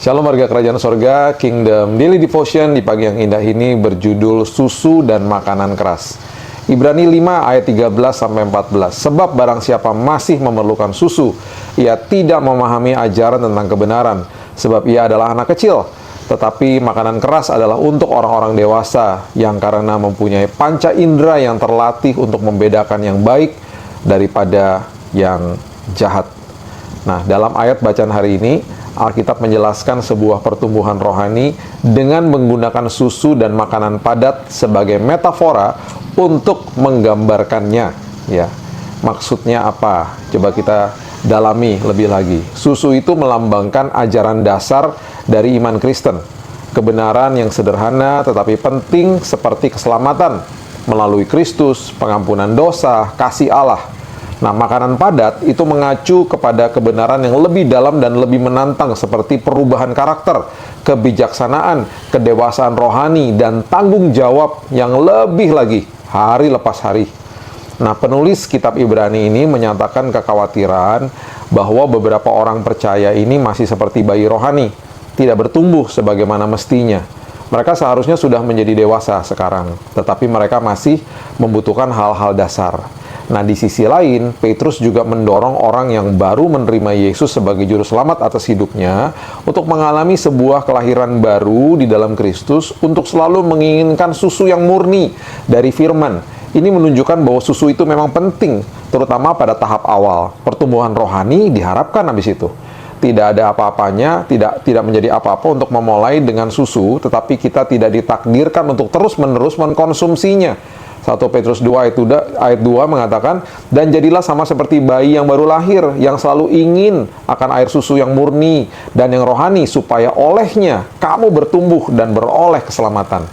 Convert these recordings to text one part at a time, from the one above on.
Shalom warga kerajaan sorga, Kingdom Daily Devotion di pagi yang indah ini berjudul Susu dan Makanan Keras. Ibrani 5 ayat 13-14. Sebab barang siapa masih memerlukan susu, ia tidak memahami ajaran tentang kebenaran, sebab ia adalah anak kecil. Tetapi makanan keras adalah untuk orang-orang dewasa yang karena mempunyai panca indera yang terlatih untuk membedakan yang baik daripada yang jahat. Nah, dalam ayat bacaan hari ini, Alkitab menjelaskan sebuah pertumbuhan rohani dengan menggunakan susu dan makanan padat sebagai metafora untuk menggambarkannya. Ya, maksudnya apa? Coba kita dalami lebih lagi. Susu itu melambangkan ajaran dasar dari iman Kristen. Kebenaran yang sederhana tetapi penting seperti keselamatan melalui Kristus, pengampunan dosa, kasih Allah. Nah, makanan padat itu mengacu kepada kebenaran yang lebih dalam dan lebih menantang seperti perubahan karakter, kebijaksanaan, kedewasaan rohani, dan tanggung jawab yang lebih lagi hari lepas hari. Nah, penulis kitab Ibrani ini menyatakan kekhawatiran bahwa beberapa orang percaya ini masih seperti bayi rohani, tidak bertumbuh sebagaimana mestinya. Mereka seharusnya sudah menjadi dewasa sekarang, tetapi mereka masih membutuhkan hal-hal dasar. Nah, di sisi lain, Petrus juga mendorong orang yang baru menerima Yesus sebagai juru selamat atas hidupnya untuk mengalami sebuah kelahiran baru di dalam Kristus untuk selalu menginginkan susu yang murni dari firman. Ini menunjukkan bahwa susu itu memang penting, terutama pada tahap awal. Pertumbuhan rohani diharapkan habis itu. Tidak ada apa-apanya, tidak menjadi apa-apa untuk memulai dengan susu, tetapi kita tidak ditakdirkan untuk terus-menerus mengkonsumsinya. 1 Petrus 2 ayat 2 mengatakan, dan jadilah sama seperti bayi yang baru lahir, yang selalu ingin akan air susu yang murni dan yang rohani, supaya olehnya kamu bertumbuh dan beroleh keselamatan.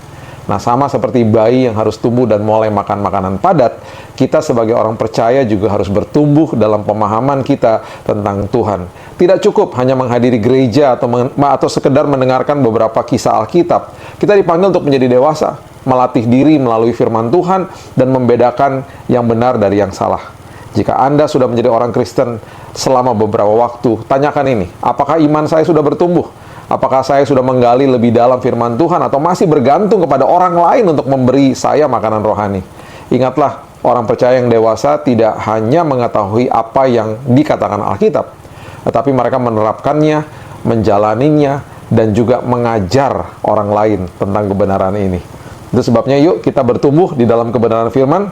Nah, sama seperti bayi yang harus tumbuh dan mulai makan makanan padat, kita sebagai orang percaya juga harus bertumbuh dalam pemahaman kita tentang Tuhan. Tidak cukup hanya menghadiri gereja atau sekedar mendengarkan beberapa kisah Alkitab. Kita dipanggil untuk menjadi dewasa, melatih diri melalui firman Tuhan, dan membedakan yang benar dari yang salah. Jika Anda sudah menjadi orang Kristen selama beberapa waktu, tanyakan ini, apakah iman saya sudah bertumbuh? Apakah saya sudah menggali lebih dalam firman Tuhan atau masih bergantung kepada orang lain untuk memberi saya makanan rohani? Ingatlah, orang percaya yang dewasa tidak hanya mengetahui apa yang dikatakan Alkitab, tetapi mereka menerapkannya, menjalaninya, dan juga mengajar orang lain tentang kebenaran ini. Itu sebabnya yuk kita bertumbuh di dalam kebenaran firman.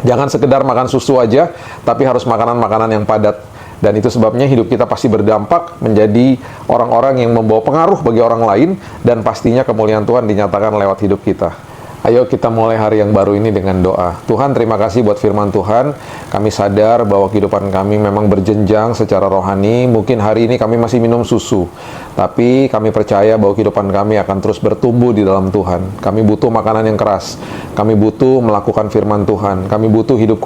Jangan sekedar makan susu aja, tapi harus makanan-makanan yang padat. Dan itu sebabnya hidup kita pasti berdampak menjadi orang-orang yang membawa pengaruh bagi orang lain, dan pastinya kemuliaan Tuhan dinyatakan lewat hidup kita. Ayo kita mulai hari yang baru ini dengan doa. Tuhan, terima kasih buat firman Tuhan. Kami sadar bahwa kehidupan kami memang berjenjang secara rohani. Mungkin hari ini kami masih minum susu, tapi kami percaya bahwa kehidupan kami akan terus bertumbuh di dalam Tuhan. Kami butuh makanan yang keras. Kami butuh melakukan firman Tuhan. Kami butuh hidup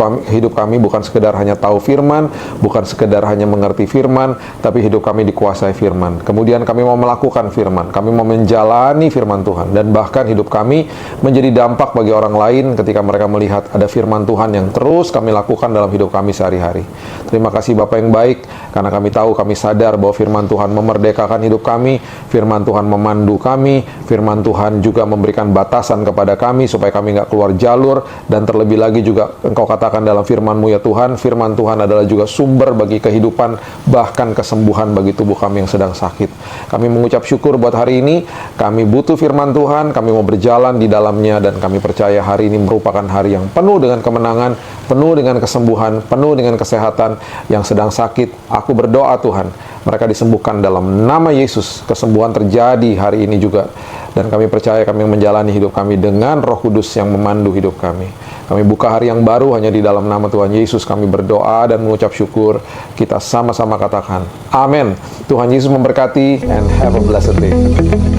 kami bukan sekedar hanya tahu firman, bukan sekedar hanya mengerti firman, tapi hidup kami dikuasai firman. Kemudian kami mau melakukan firman. Kami mau menjalani firman Tuhan. Dan bahkan hidup kami menjadi dampak bagi orang lain ketika mereka melihat ada firman Tuhan yang terus kami lakukan dalam hidup kami sehari-hari. Terima kasih Bapa yang baik, karena kami tahu, kami sadar bahwa firman Tuhan memerdekakan hidup kami, firman Tuhan memandu kami, firman Tuhan juga memberikan batasan kepada kami supaya kami nggak keluar jalur, dan terlebih lagi juga Engkau katakan dalam firman-Mu ya Tuhan, firman Tuhan adalah juga sumber bagi kehidupan, bahkan kesembuhan bagi tubuh kami yang sedang sakit. Kami mengucap syukur buat hari ini, kami butuh firman Tuhan, kami mau berjalan di dalamnya, dan kami percaya hari ini merupakan hari yang penuh dengan kemenangan, penuh dengan kesembuhan, penuh dengan kesehatan. Yang sedang sakit, aku berdoa Tuhan, mereka disembuhkan dalam nama Yesus. Kesembuhan terjadi hari ini juga, dan kami percaya kami menjalani hidup kami dengan Roh Kudus yang memandu hidup kami. Kami buka hari yang baru hanya di dalam nama Tuhan Yesus. Kami berdoa dan mengucap syukur. Kita sama-sama katakan amin. Tuhan Yesus memberkati, and have a blessed day.